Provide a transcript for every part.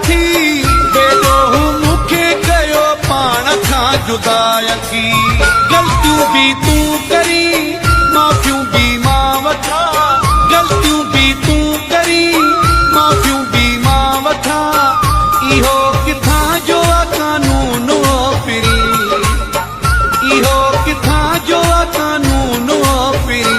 थी बेदो मुखे कयो पाण खां जुदा की गलतियूं भी तू करी माफ़ियूं भी मां वठा गलतियूं भी तू करी माफ़ियूं भी मां वठा इहो किथां जो कानून फिरी इहो किथां जो कानून फिरी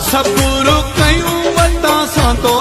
सबूर कयूं वटा सां तो